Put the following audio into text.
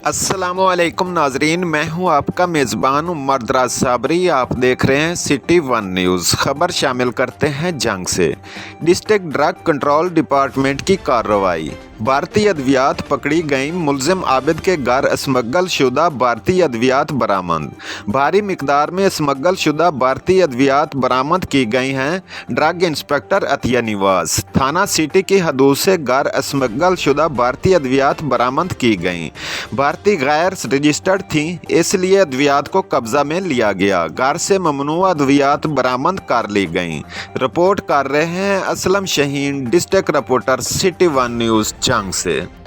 अस्सलामुअलैकुम नाजरीन, मैं हूं आपका मेज़बान उमर दराज साबरी। आप देख रहे हैं सिटी वन न्यूज़। खबर शामिल करते हैं जंग से। डिस्ट्रिक्ट ड्रग कंट्रोल डिपार्टमेंट की कार्रवाई। भारतीय अद्वियात पकड़ी गई। मुलजिम आबिद के घर स्मगल शुदा भारतीय अद्वियात बरामद। भारी मिकदार में स्मगल शुदा भारतीय अद्वियात बरामद की गई हैं। ड्रग इंस्पेक्टर अतिया निवास थाना सिटी की हदूद से घर स्मगल शुदा भारतीय अद्वियात बरामद की गई। भारतीय गैर रजिस्टर्ड थी, इसलिए अद्वियात को कब्जा में लिया गया। घर से ममनू अद्वियात बरामद कर ली गई। रिपोर्ट कर रहे हैं Aslam Shaheen, district reporter city one news जंग से।